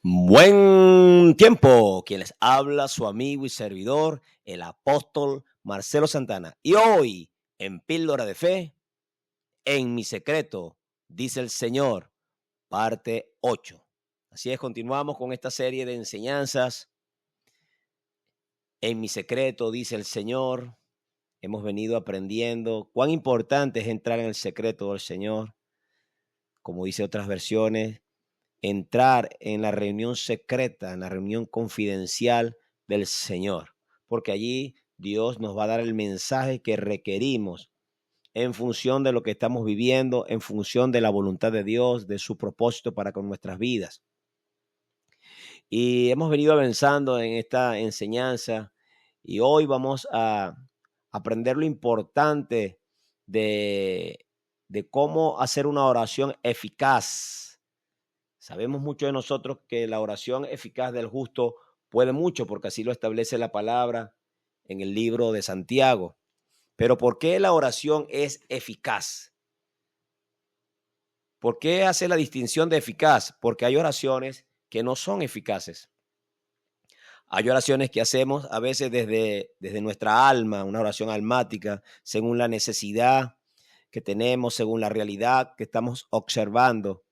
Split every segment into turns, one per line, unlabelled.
Buen tiempo, quien les habla su amigo y servidor, el apóstol Marcelo Santana. Y hoy, en Píldora de Fe, en mi secreto, dice el Señor, parte 8. Así es, continuamos con esta serie de enseñanzas. En mi secreto, dice el Señor, hemos venido aprendiendo cuán importante es entrar en el secreto del Señor, como dice otras versiones, entrar en la reunión secreta, en la reunión confidencial del Señor, porque allí Dios nos va a dar el mensaje que requerimos en función de lo que estamos viviendo, en función de la voluntad de Dios, de su propósito para con nuestras vidas. Y hemos venido avanzando en esta enseñanza y hoy vamos a aprender lo importante de cómo hacer una oración eficaz. Sabemos mucho de nosotros que la oración eficaz del justo puede mucho, porque así lo establece la palabra en el libro de Santiago. Pero ¿por qué la oración es eficaz? ¿Por qué hace la distinción de eficaz? Porque hay oraciones que no son eficaces. Hay oraciones que hacemos a veces desde nuestra alma, una oración almática, según la necesidad que tenemos, según la realidad que estamos observando.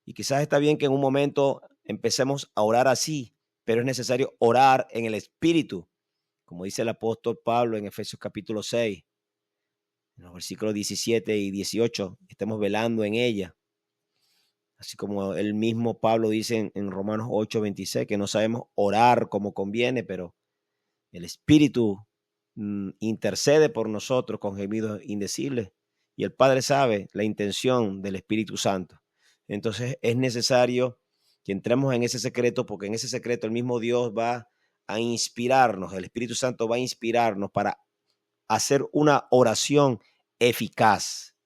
Y quizás está bien que en un momento empecemos a orar así, pero es necesario orar en el Espíritu, como dice el apóstol Pablo en Efesios capítulo 6, en los versículos 17 y 18, estemos velando en ella. Así como el mismo Pablo dice en Romanos 8:26, que no sabemos orar como conviene, pero el Espíritu intercede por nosotros con gemidos indecibles y el Padre sabe la intención del Espíritu Santo. Entonces es necesario que entremos en ese secreto, porque en ese secreto el mismo Dios va a inspirarnos, el Espíritu Santo va a inspirarnos para hacer una oración eficaz,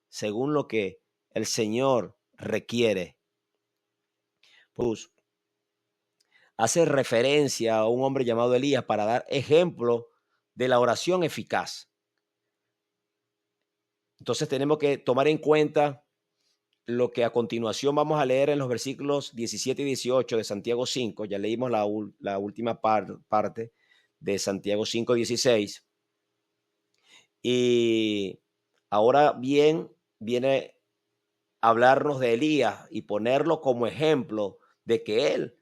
según lo que el Señor requiere. Pues hace referencia a un hombre llamado Elías para dar ejemplo de la oración eficaz. Entonces tenemos que tomar en cuenta lo que a continuación vamos a leer en los versículos 17 y 18 de Santiago 5. Ya leímos la última parte de Santiago 5:16. Y ahora bien, viene a hablarnos de Elías y ponerlo como ejemplo de que él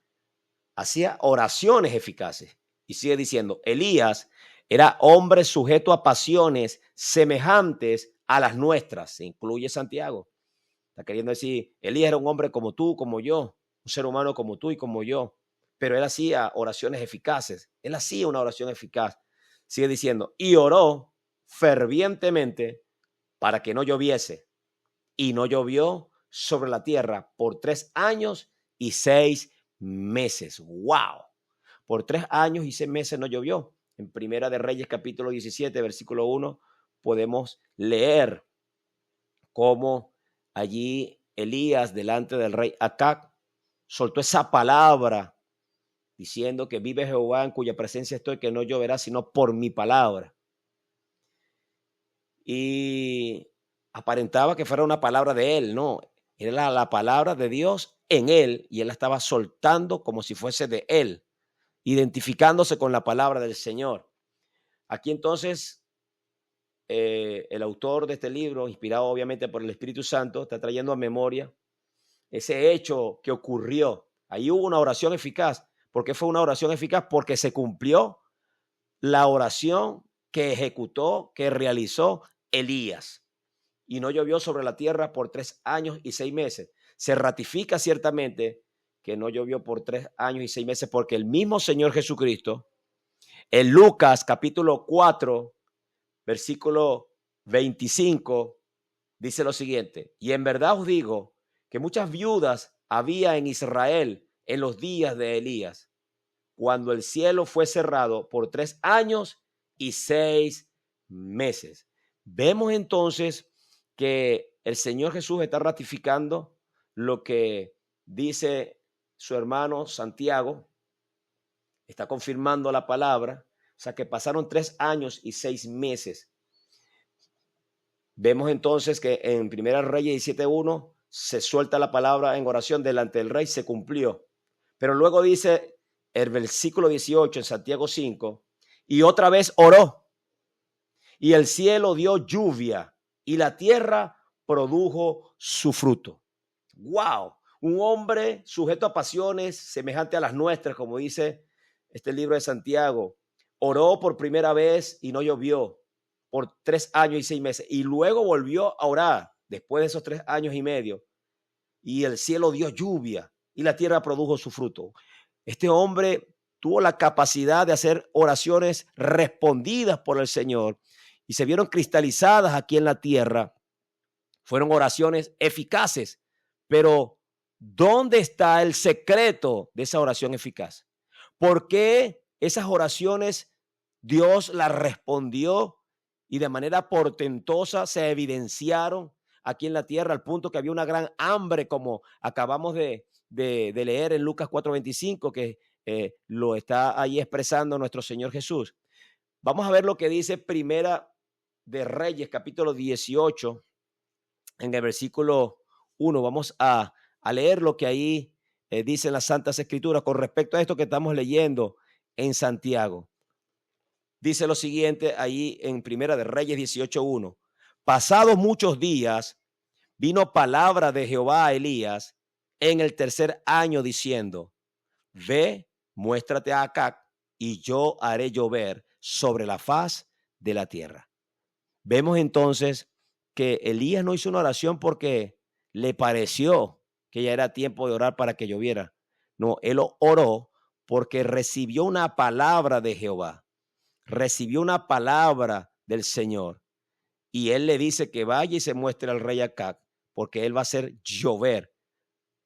hacía oraciones eficaces. Y sigue diciendo, Elías era hombre sujeto a pasiones semejantes a las nuestras. Se incluye Santiago. Está queriendo decir, Elías era un hombre como tú, como yo, un ser humano como tú y como yo, pero él hacía oraciones eficaces. Él hacía una oración eficaz. Sigue diciendo, y oró fervientemente para que no lloviese. Y no llovió sobre la tierra por 3 años y 6 meses. ¡Wow! Por 3 años y 6 meses no llovió. En Primera de Reyes, capítulo 17, versículo 1, podemos leer cómo allí Elías, delante del rey Acab, soltó esa palabra diciendo que vive Jehová en cuya presencia estoy, que no lloverá sino por mi palabra. Y aparentaba que fuera una palabra de él, no, era la palabra de Dios en él y él la estaba soltando como si fuese de él, identificándose con la palabra del Señor. Aquí entonces el autor de este libro, inspirado obviamente por el Espíritu Santo, está trayendo a memoria ese hecho que ocurrió. Ahí hubo una oración eficaz. ¿Por qué fue una oración eficaz? Porque se cumplió la oración que ejecutó, que realizó Elías. Y no llovió sobre la tierra por 3 años y 6 meses. Se ratifica ciertamente que no llovió por 3 años y 6 meses porque el mismo Señor Jesucristo, en Lucas capítulo 4, versículo 25, dice lo siguiente, y en verdad os digo que muchas viudas había en Israel en los días de Elías, cuando el cielo fue cerrado por 3 años y 6 meses. Vemos entonces que el Señor Jesús está ratificando lo que dice su hermano Santiago, está confirmando la palabra, o sea que pasaron 3 años y 6 meses. Vemos entonces que en Primera Reyes 17:1 se suelta la palabra en oración delante del rey, se cumplió. Pero luego dice el versículo 18 en Santiago 5, y otra vez oró, y el cielo dio lluvia, y la tierra produjo su fruto. ¡Wow! Un hombre sujeto a pasiones semejante a las nuestras, como dice este libro de Santiago, oró por primera vez y no llovió por 3 años y 6 meses, y luego volvió a orar después de esos 3 años y medio, y el cielo dio lluvia y la tierra produjo su fruto. Este hombre tuvo la capacidad de hacer oraciones respondidas por el Señor y se vieron cristalizadas aquí en la tierra. Fueron oraciones eficaces, pero ¿dónde está el secreto de esa oración eficaz? ¿Por qué esas oraciones Dios las respondió y de manera portentosa se evidenciaron aquí en la tierra al punto que había una gran hambre, como acabamos de leer en Lucas 4:25, que lo está ahí expresando nuestro Señor Jesús? Vamos a ver lo que dice Primera de Reyes, capítulo 18, en el versículo 1. Vamos a leer lo que ahí dicen las Santas Escrituras con respecto a esto que estamos leyendo en Santiago. Dice lo siguiente ahí en Primera de Reyes 18:1. Pasados muchos días, vino palabra de Jehová a Elías en el tercer año diciendo: ve, muéstrate a Acab, y yo haré llover sobre la faz de la tierra. Vemos entonces que Elías no hizo una oración porque le pareció que ya era tiempo de orar para que lloviera. No, él oró porque recibió una palabra de Jehová, recibió una palabra del Señor, y él le dice que vaya y se muestre al rey Acab, porque él va a hacer llover.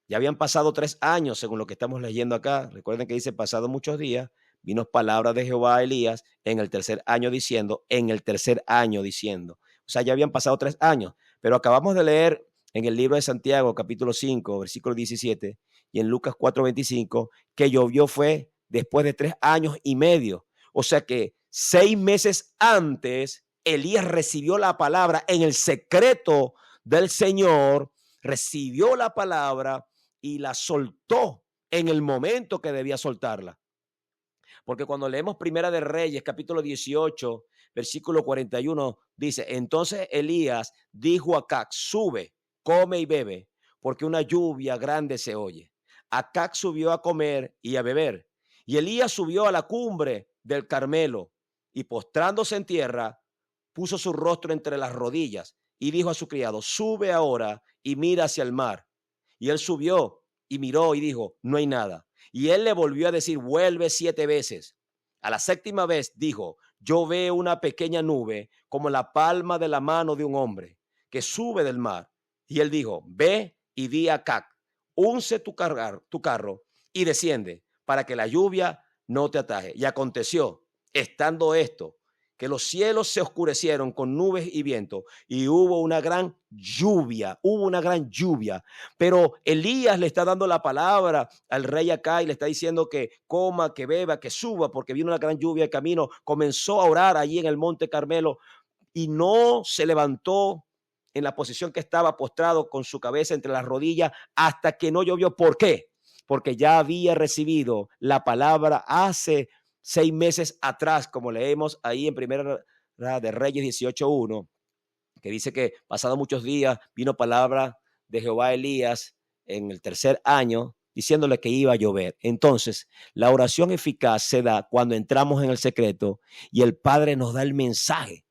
Ya habían pasado 3 años, según lo que estamos leyendo acá. Recuerden que dice pasado muchos días, vino palabra de Jehová a Elías en el tercer año diciendo, O sea, ya habían pasado 3 años, pero acabamos de leer en el libro de Santiago, capítulo 5, versículo 17, y en Lucas 4:25, que llovió fue después de 3 años y medio. O sea que 6 meses antes, Elías recibió la palabra en el secreto del Señor, recibió la palabra y la soltó en el momento que debía soltarla. Porque cuando leemos Primera de Reyes, capítulo 18, versículo 41, dice: entonces Elías dijo a Acab: sube, come y bebe, porque una lluvia grande se oye. Acab subió a comer y a beber, y Elías subió a la cumbre del Carmelo, y postrándose en tierra, puso su rostro entre las rodillas, y dijo a su criado: sube ahora y mira hacia el mar. Y él subió y miró y dijo: no hay nada. Y él le volvió a decir: vuelve 7 veces. A la 7ª vez dijo: yo veo una pequeña nube como la palma de la mano de un hombre que sube del mar. Y él dijo: ve y di a Acab: unce tu carro y desciende, para que la lluvia no te ataje. Y aconteció, estando esto, que los cielos se oscurecieron con nubes y viento, y hubo una gran lluvia, pero Elías le está dando la palabra al rey acá y le está diciendo que coma, que beba, que suba, porque vino una gran lluvia de camino. Comenzó a orar allí en el monte Carmelo y no se levantó en la posición que estaba, postrado con su cabeza entre las rodillas, hasta que no llovió. ¿Por qué? Porque ya había recibido la palabra hace 6 meses atrás, como leemos ahí en Primera de Reyes 18:1, que dice que pasado muchos días vino palabra de Jehová a Elías en el tercer año, diciéndole que iba a llover. Entonces, la oración eficaz se da cuando entramos en el secreto y el Padre nos da el mensaje,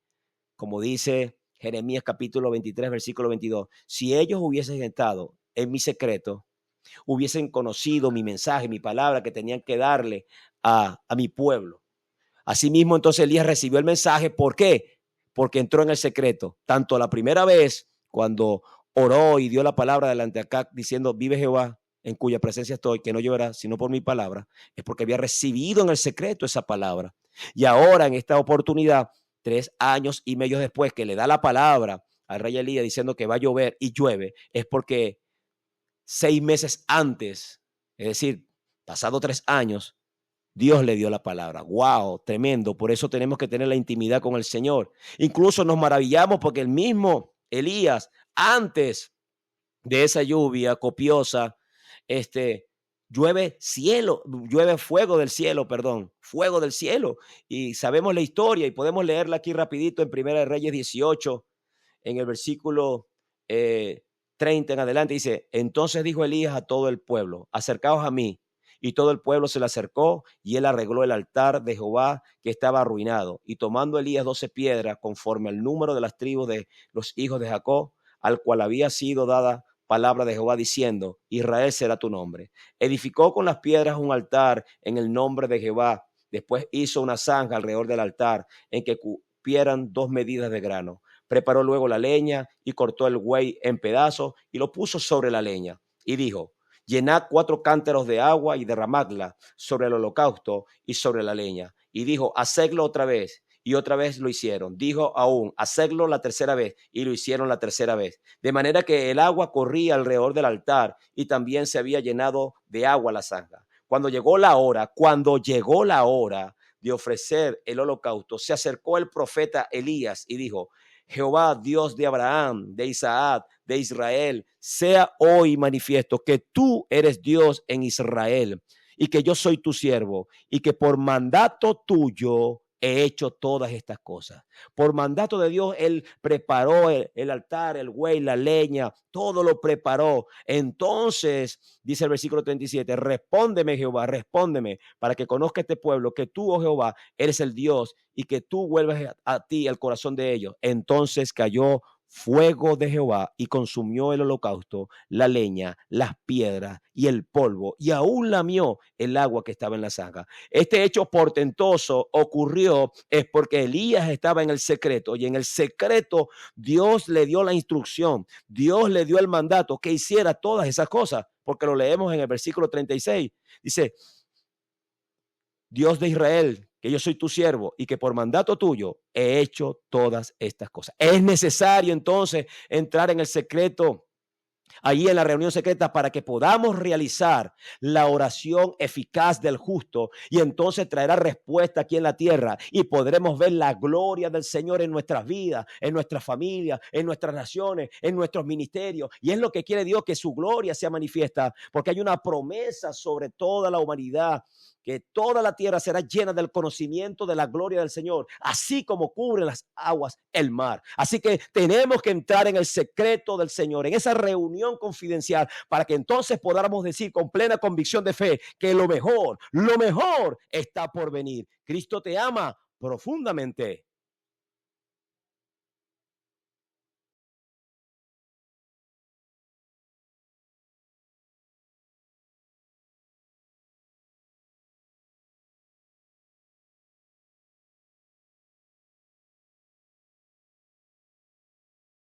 como dice Jeremías capítulo 23, versículo 22. Si ellos hubiesen estado en mi secreto, hubiesen conocido mi mensaje, mi palabra que tenían que darle a mi pueblo. Asimismo, entonces Elías recibió el mensaje. ¿Por qué? Porque entró en el secreto. Tanto la primera vez, cuando oró y dio la palabra delante de Acab, diciendo: vive Jehová, en cuya presencia estoy, que no lloverá sino por mi palabra, es porque había recibido en el secreto esa palabra. Y ahora, en esta oportunidad, 3 años y medio después, que le da la palabra al rey Elías diciendo que va a llover y llueve, es porque 6 meses antes, es decir, pasado 3 años, Dios le dio la palabra. ¡Wow! Tremendo. Por eso tenemos que tener la intimidad con el Señor. Incluso nos maravillamos porque el mismo Elías, antes de esa lluvia copiosa, llueve cielo, llueve fuego del cielo, perdón, fuego del cielo. Y sabemos la historia y podemos leerla aquí rapidito en Primera de Reyes 18, en el versículo eh, 30 en adelante. Dice, entonces dijo Elías a todo el pueblo, acercaos a mí. Y todo el pueblo se le acercó y él arregló el altar de Jehová que estaba arruinado. Y tomando Elías 12 piedras conforme al número de las tribus de los hijos de Jacob, al cual había sido dada palabra de Jehová diciendo, Israel será tu nombre. Edificó con las piedras un altar en el nombre de Jehová. Después hizo una zanja alrededor del altar en que cupieran 2 medidas de grano. Preparó luego la leña y cortó el buey en pedazos y lo puso sobre la leña. Y dijo, llenad 4 cántaros de agua y derramadla sobre el holocausto y sobre la leña. Y dijo, hacedlo otra vez. Y otra vez lo hicieron. Dijo aún, hacedlo la tercera vez. Y lo hicieron la tercera vez. De manera que el agua corría alrededor del altar y también se había llenado de agua la zanja. Cuando llegó la hora de ofrecer el holocausto, se acercó el profeta Elías y dijo, Jehová, Dios de Abraham, de Isaac, de Israel, sea hoy manifiesto que tú eres Dios en Israel y que yo soy tu siervo y que por mandato tuyo he hecho todas estas cosas. Por mandato de Dios, Él preparó el altar, el buey, la leña, todo lo preparó. Entonces, dice el versículo 37, respóndeme Jehová, respóndeme, para que conozca este pueblo que tú, oh Jehová, eres el Dios y que tú vuelves a ti el corazón de ellos. Entonces cayó fuego de Jehová y consumió el holocausto, la leña, las piedras y el polvo, y aún lamió el agua que estaba en la zanja. Este hecho portentoso ocurrió es porque Elías estaba en el secreto, y en el secreto Dios le dio la instrucción, Dios le dio el mandato que hiciera todas esas cosas, porque lo leemos en el versículo 36. Dice, Dios de Israel, que yo soy tu siervo y que por mandato tuyo he hecho todas estas cosas. Es necesario entonces entrar en el secreto, ahí en la reunión secreta, para que podamos realizar la oración eficaz del justo, y entonces traerá respuesta aquí en la tierra y podremos ver la gloria del Señor en nuestras vidas, en nuestras familias, en nuestras naciones, en nuestros ministerios. Y es lo que quiere Dios, que su gloria sea manifiesta, porque hay una promesa sobre toda la humanidad, que toda la tierra será llena del conocimiento de la gloria del Señor, así como cubren las aguas el mar. Así que tenemos que entrar en el secreto del Señor, en esa reunión confidencial, para que entonces podamos decir con plena convicción de fe que lo mejor está por venir. Cristo te ama profundamente.